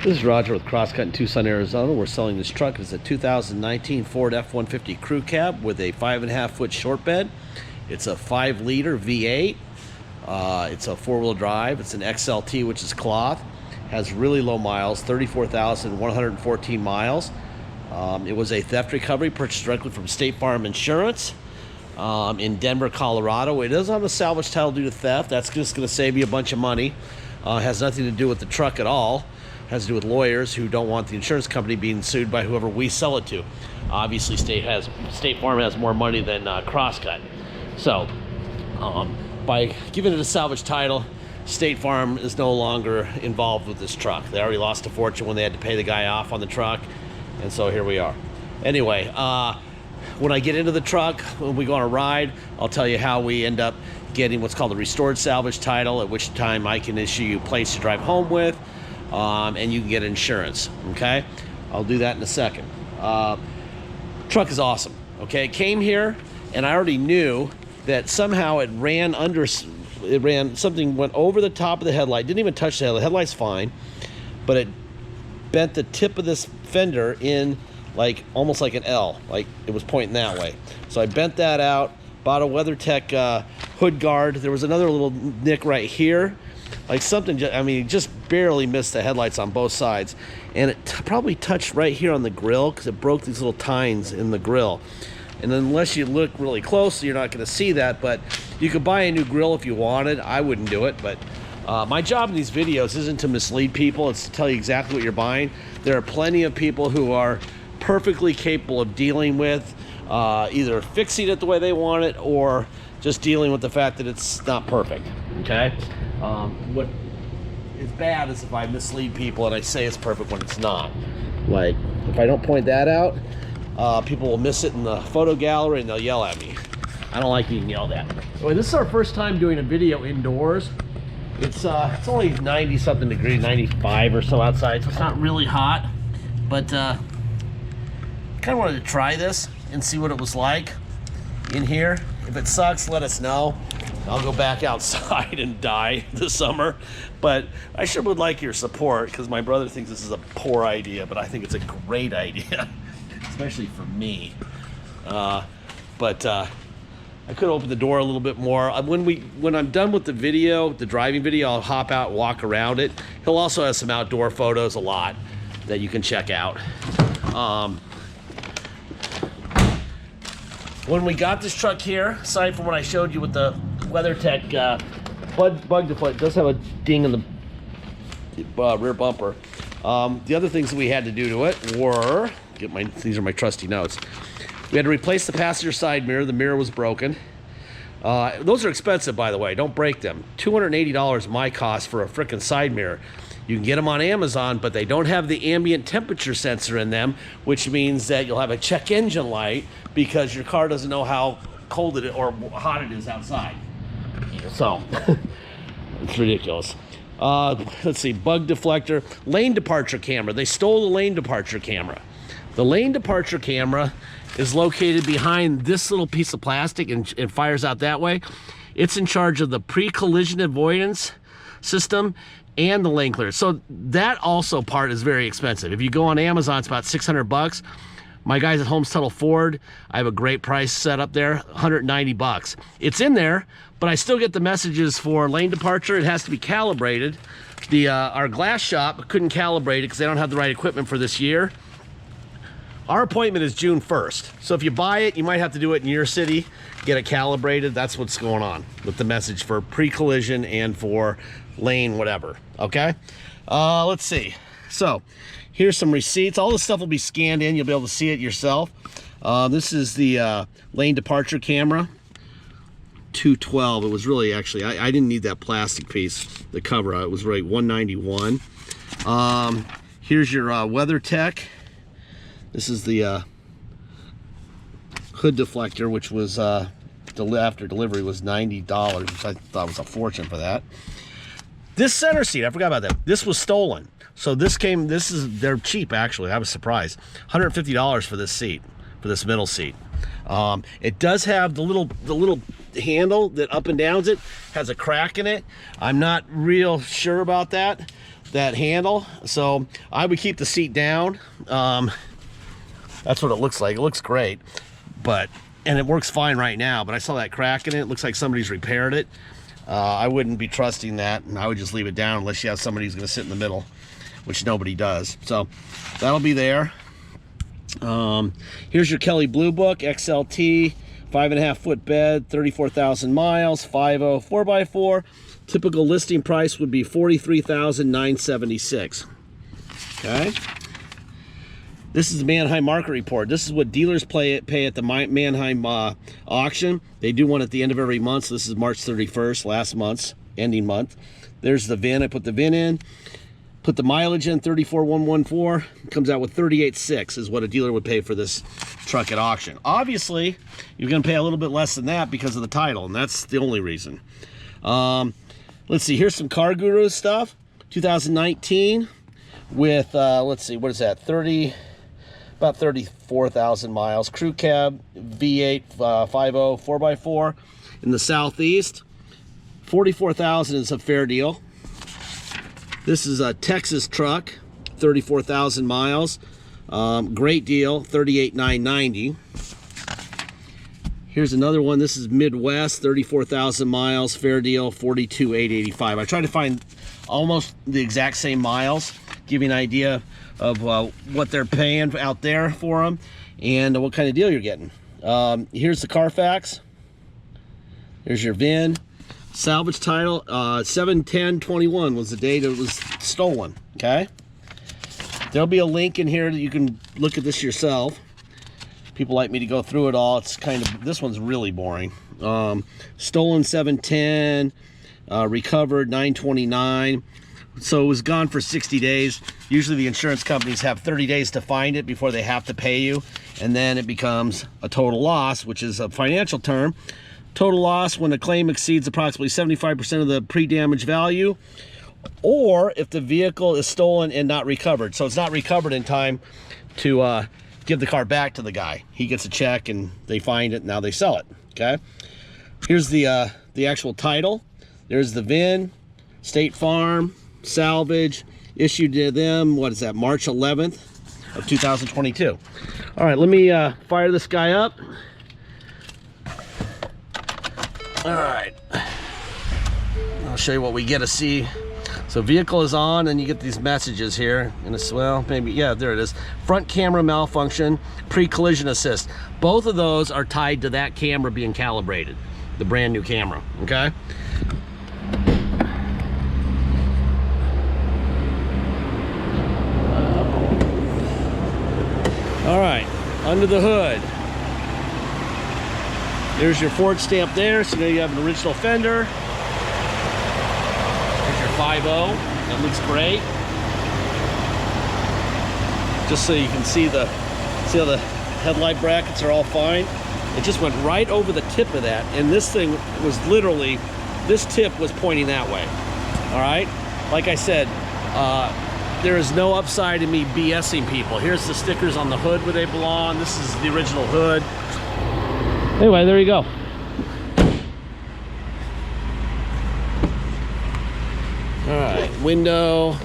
This is Roger with Crosscut in Tucson, Arizona. We're selling this truck. It's a 2019 Ford F150 crew cab with a 5.5 foot short bed. It's a 5-liter V8. It's a 4-wheel drive. It's an XLT, which is cloth. Has really low miles, 34,114 miles. It was a theft recovery purchased directly from State Farm Insurance in Denver, Colorado. It is on the salvage title due to theft. That's just going to save you a bunch of money. Has nothing to do with the truck at all. Has to do with lawyers who don't want the insurance company being sued by whoever we sell it to. Obviously, State Farm has more money than Crosscut. So, by giving it a salvage title, State Farm is no longer involved with this truck. They already lost a fortune when they had to pay the guy off on the truck, and so here we are. Anyway, when I get into the truck, when we go on a ride, I'll tell you how we end up getting what's called a restored salvage title, at which time I can issue you a place to drive home with, and you can get insurance, okay? I'll do that in a second. Truck is awesome, okay? It came here, and I already knew that somehow it ran under, something went over the top of the headlight, didn't even touch the headlight. The headlight's fine, but it bent the tip of this fender in like almost like an L, like it was pointing that way. So I bent that out, bought a WeatherTech hood guard. There was another little nick right here, like something, I mean, just barely missed the headlights on both sides. And it probably touched right here on the grill because it broke these little tines in the grill. And unless you look really close, you're not going to see that, but you could buy a new grill if you wanted. I wouldn't do it, but my job in these videos isn't to mislead people. It's to tell you exactly what you're buying. There are plenty of people who are perfectly capable of dealing with either fixing it the way they want it or just dealing with the fact that it's not perfect, okay? What is bad is if I mislead people and I say it's perfect when it's not. Like, if I don't point that out, people will miss it in the photo gallery and they'll yell at me. I don't like being yelled at. Anyway, this is our first time doing a video indoors. It's only 90-something degrees, 95 or so outside, so it's not really hot. But kind of wanted to try this and see what it was like in here. If it sucks, let us know. I'll go back outside and die this summer. But I sure would like your support because my brother thinks this is a poor idea, but I think it's a great idea, especially for me. I could open the door a little bit more. When I'm done with the video, the driving video, I'll hop out and walk around it. He'll also have some outdoor photos, a lot, that you can check out. When we got this truck here, aside from what I showed you with the WeatherTech bug deflector, it does have a ding in the rear bumper. The other things that we had to do to it were, these are my trusty notes. We had to replace the passenger side mirror. The mirror was broken. Those are expensive, by the way. Don't break them. $280 my cost for a frickin' side mirror. You can get them on Amazon, but they don't have the ambient temperature sensor in them, which means that you'll have a check engine light because your car doesn't know how cold it is or hot it is outside. So, it's ridiculous. Let's see, bug deflector, lane departure camera. They stole the lane departure camera. The lane departure camera is located behind this little piece of plastic and it fires out that way. It's in charge of the pre-collision avoidance system and the lane clearance. So that also part is very expensive. If you go on Amazon, it's about 600 bucks. My guys at Untitled Ford, I have a great price set up there, 190 bucks. It's in there, but I still get the messages for lane departure. It has to be calibrated. Our glass shop couldn't calibrate it because they don't have the right equipment for this year. Our appointment is June 1st. So if you buy it, you might have to do it in your city, get it calibrated. That's what's going on with the message for pre-collision and for lane whatever, okay? Let's see. So here's some receipts. All this stuff will be scanned in. You'll be able to see it yourself. This is the lane departure camera, 212. It was really, actually, I didn't need that plastic piece, the cover. It was right, 191. Here's your WeatherTech. This is the hood deflector, which was after delivery was $90, which I thought was a fortune for that. This center seat, I forgot about that. This was stolen. So they're cheap actually. I was surprised. $150 for this seat, for this middle seat. It does have the little handle that up and downs it, has a crack in it. I'm not real sure about that. that handle. So I would keep the seat down. That's what it looks like. It looks great, and it works fine right now, but I saw that crack in it. It looks like somebody's repaired it. I wouldn't be trusting that, and I would just leave it down unless you have somebody who's going to sit in the middle, which nobody does. So that'll be there. Here's your Kelly Blue Book XLT, 5.5 foot bed, 34,000 miles, 5.0 4x4. Typical listing price would be $43,976. Okay. This is the Manheim market report. This is what dealers pay at the Manheim auction. They do one at the end of every month. So this is March 31st, last month's ending month. There's the VIN. I put the VIN in. Put the mileage in, 34,114. Comes out with 38,600 is what a dealer would pay for this truck at auction. Obviously, you're going to pay a little bit less than that because of the title, and that's the only reason. Let's see. Here's some Cargurus stuff. 2019 with, let's see, what is that? About 34,000 miles. Crew cab, V8, 5.0, 4x4 in the Southeast. 44,000 is a fair deal. This is a Texas truck, 34,000 miles. Great deal, 38,990. Here's another one. This is Midwest, 34,000 miles, fair deal, 42,885. I tried to find almost the exact same miles, give you an idea of what they're paying out there for them and what kind of deal you're getting. Here's the Carfax. Here's your VIN. Salvage title, 7/10/21 was the date it was stolen. Okay. There'll be a link in here that you can look at this yourself. People like me to go through it all. It's kind of, this one's really boring. Stolen 7/10, recovered 9/29. So it was gone for 60 days. Usually the insurance companies have 30 days to find it before they have to pay you. And then it becomes a total loss, which is a financial term. Total loss when a claim exceeds approximately 75% of the pre-damage value, or if the vehicle is stolen and not recovered. So it's not recovered in time to give the car back to the guy. He gets a check and they find it, now they sell it. Okay. Here's the actual title. There's the VIN, State Farm, salvage, issued to them, what is that, March 11th of 2022. All right, let me fire this guy up. All right, I'll show you what we get to see. So vehicle is on, and you get these messages here. And it's, well, maybe, yeah, there it is. Front camera malfunction, pre-collision assist. Both of those are tied to that camera being calibrated, the brand new camera, okay? All right, under the hood. There's your Ford stamp there, so now you have an original fender. There's your 5.0, that looks great. Just so you can see how the headlight brackets are all fine. It just went right over the tip of that, and this thing was literally, this tip was pointing that way. All right, like I said, there is no upside in me BSing people. Here's the stickers on the hood where they belong. This is the original hood. Anyway, there you go. All right, window.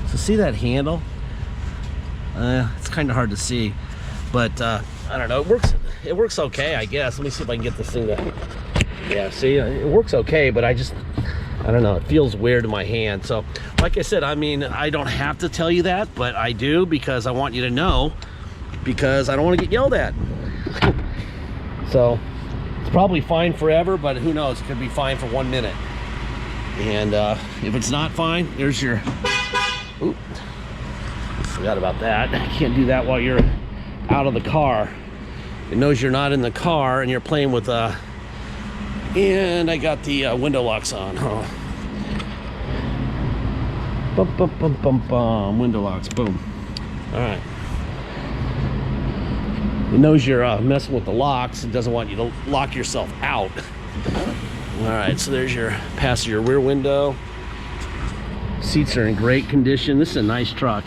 So see that handle? It's kind of hard to see, but I don't know. It works okay, I guess. Let me see if I can get this thing to. Yeah, see, it works okay, but I don't know, it feels weird in my hand. So like I said, I mean, I don't have to tell you that, but I do because I want you to know, because I don't want to get yelled at. So it's probably fine forever, but who knows, it could be fine for 1 minute. And if it's not fine, there's your, oop, forgot about that. Can't do that while you're out of the car. It knows you're not in the car and you're playing with and I got the window locks on. Huh? Bum, bum, bum, bum, bum. Window locks, boom. All right. It knows you're messing with the locks. It doesn't want you to lock yourself out. All right, so there's your passenger rear window. Seats are in great condition. This is a nice truck.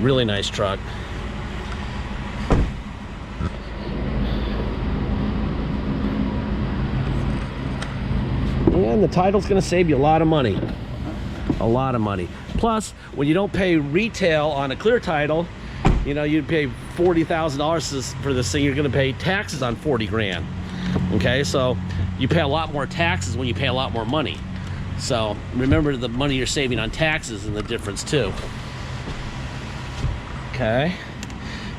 Really nice truck. and the title's going to save you a lot of money. A lot of money. Plus, when you don't pay retail on a clear title, you know, you pay $40,000 for this thing, you're going to pay taxes on 40 grand. Okay, so you pay a lot more taxes when you pay a lot more money. So remember the money you're saving on taxes and the difference too. Okay,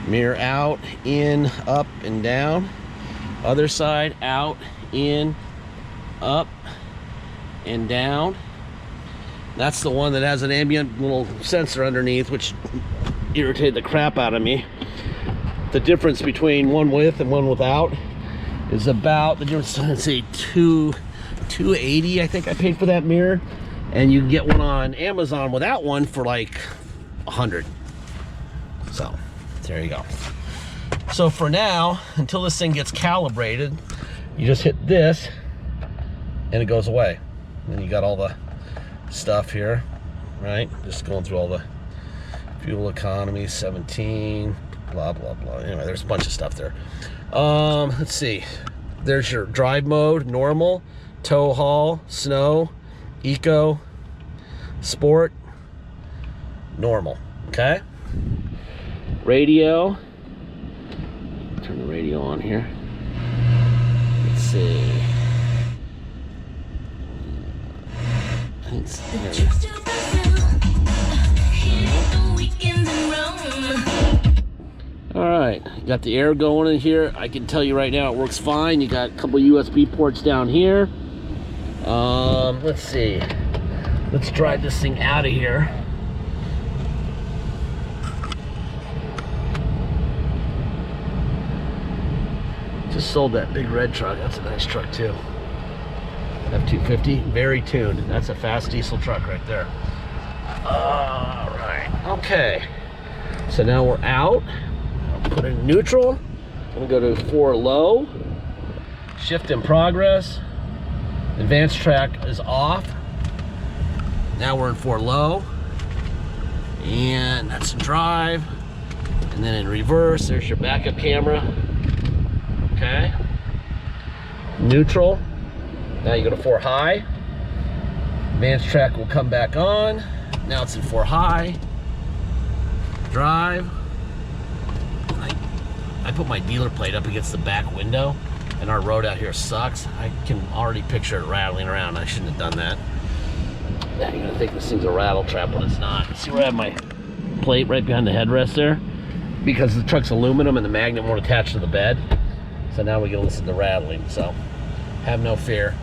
mirror out, in, up, and down. Other side, out, in, up, and down. That's the one that has an ambient little sensor underneath, which irritated the crap out of me. The difference between one with and one without is about the difference. Let's see, $280 I think I paid for that mirror, and you can get one on Amazon without one for like $100. So there you go. So for now, until this thing gets calibrated, you just hit this and it goes away. And you got all the stuff here, right? Just going through all the fuel economy, 17, blah blah blah. Anyway, there's a bunch of stuff there. Let's see, there's your drive mode: normal, tow haul, snow, eco, sport, normal. Okay, radio, turn the radio on here. Let's see. Alright, got the air going in here. I can tell you right now it works fine. You got a couple USB ports down here. Let's see. Let's drive this thing out of here. Just sold that big red truck. That's a nice truck too. F250, very tuned. That's a fast diesel truck right there. All right, okay. So now we're out. I'll put in neutral. I'm gonna go to 4 low. Shift in progress. Advanced track is off. Now we're in 4 low. And that's drive. And then in reverse, there's your backup camera. Okay. Neutral. Now you go to 4 high. Advanced track will come back on. Now it's in 4 high. Drive. I put my dealer plate up against the back window, and our road out here sucks. I can already picture it rattling around. I shouldn't have done that. Now you're gonna think this thing's a rattle trap when it's not. See where I have my plate right behind the headrest there? Because the truck's aluminum and the magnet won't attach to the bed. So now we can listen to rattling, so have no fear.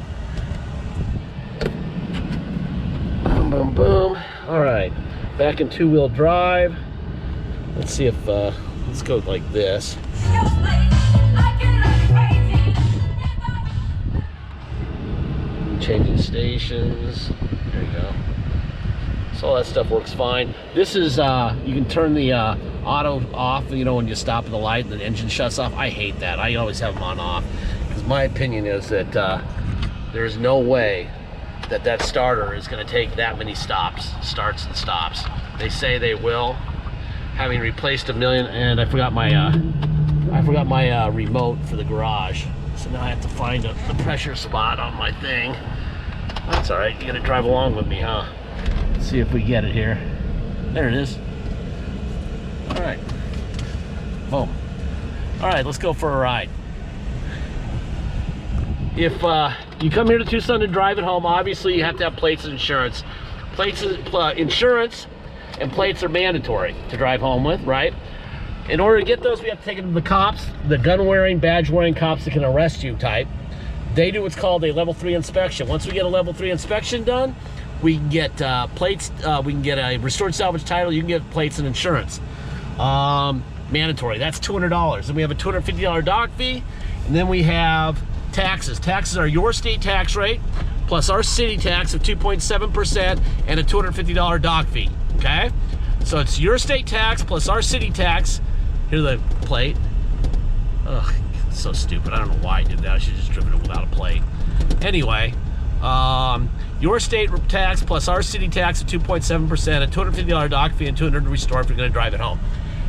Boom, boom, boom. All right, back in 2-wheel drive. Let's see if, let's go like this. Changing stations, there you go. So all that stuff works fine. This is, you can turn the auto off, you know, when you stop at the light and the engine shuts off. I hate that. I always have them on off, because my opinion is that there's no way that that starter is going to take that many starts and stops. They say they will. Having replaced a million, and I forgot my remote for the garage, so now I have to find the pressure spot on my thing. That's all right. You got to drive along with me, huh? Let's see if we get it here. There it is. All right. Boom. All right, let's go for a ride. If you come here to Tucson to drive it home, obviously you have to have plates and insurance. Insurance and plates are mandatory to drive home with, right? In order to get those, we have to take it to the cops, the gun-wearing, badge-wearing cops that can arrest you type. They do what's called a level 3 inspection. Once we get a level 3 inspection done, we can get plates, we can get a restored salvage title, you can get plates and insurance. Mandatory, that's $200. Then we have a $250 dock fee, and then we have taxes. Taxes are your state tax rate, plus our city tax of 2.7% and a $250 dock fee, okay? So it's your state tax plus our city tax. Here's the plate. Ugh, so stupid. I don't know why I did that. I should have just driven it without a plate. Anyway, your state tax plus our city tax of 2.7%, a $250 dock fee, and $200 to restore if you're going to drive it home.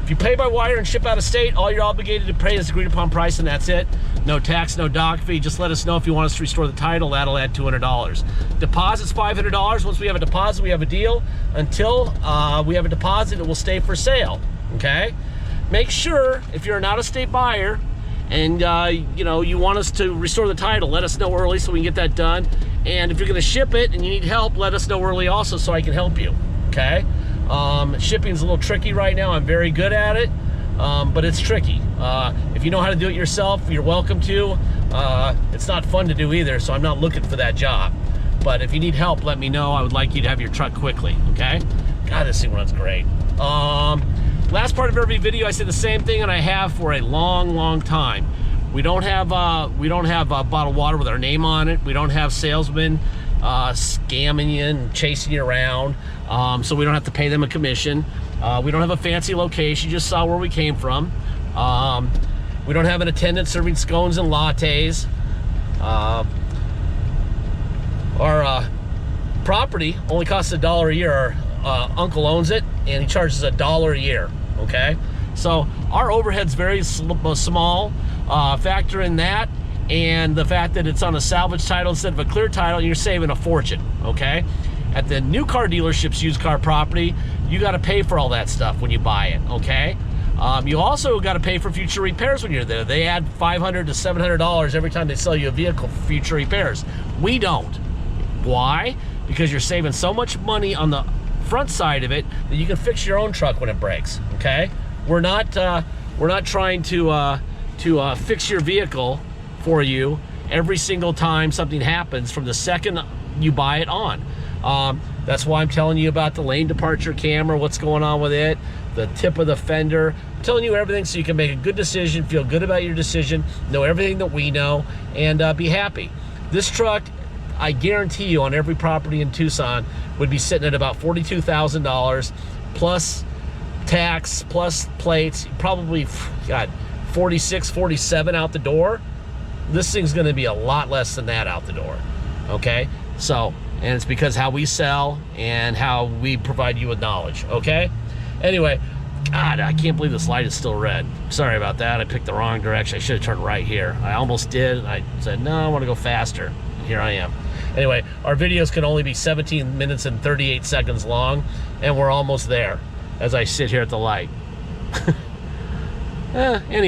If you pay by wire and ship out of state, all you're obligated to pay is agreed upon price, and that's it. No tax, no dock fee. Just let us know if you want us to restore the title. That'll add $200. Deposit's $500. Once we have a deposit, we have a deal. Until we have a deposit, it will stay for sale, okay? Make sure, if you're an out-of-state buyer and you know, you want us to restore the title, let us know early so we can get that done. And if you're gonna ship it and you need help, let us know early also so I can help you, okay? Shipping's a little tricky right now. I'm very good at it, but it's tricky. If you know how to do it yourself, you're welcome to. It's not fun to do either, so I'm not looking for that job. But if you need help, let me know. I would like you to have your truck quickly, okay? God, this thing runs great. Last part of every video, I say the same thing, and I have for a long, long time. We don't have bottled water with our name on it. We don't have salesmen scamming you and chasing you around, so we don't have to pay them a commission. We don't have a fancy location. You just saw where we came from. We don't have an attendant serving scones and lattes. Our property only costs $1 a year. Our uncle owns it, and he charges $1 a year, okay? So our overhead's very small. Factor in that and the fact that it's on a salvage title instead of a clear title, you're saving a fortune, okay? At the new car dealerships, used car property, you got to pay for all that stuff when you buy it, okay? You also got to pay for future repairs when you're there. They add $500 to $700 every time they sell you a vehicle for future repairs. We don't. Why? Because you're saving so much money on the front side of it that you can fix your own truck when it breaks, okay? We're not trying to fix your vehicle for you every single time something happens from the second you buy it on. That's why I'm telling you about the lane departure camera, what's going on with it, the tip of the fender. I'm telling you everything so you can make a good decision, feel good about your decision, know everything that we know, and be happy. This truck, I guarantee you, on every property in Tucson would be sitting at about $42,000 plus tax, plus plates, probably, God, 46, 47 out the door. This thing's gonna be a lot less than that out the door, okay? So, and it's because how we sell and how we provide you with knowledge, okay? Anyway, God, I can't believe this light is still red. Sorry about that, I picked the wrong direction. I should have turned right here. I almost did, and I said, no, I wanna go faster. And here I am. Anyway, our videos can only be 17 minutes and 38 seconds long, and we're almost there as I sit here at the light. Anyway.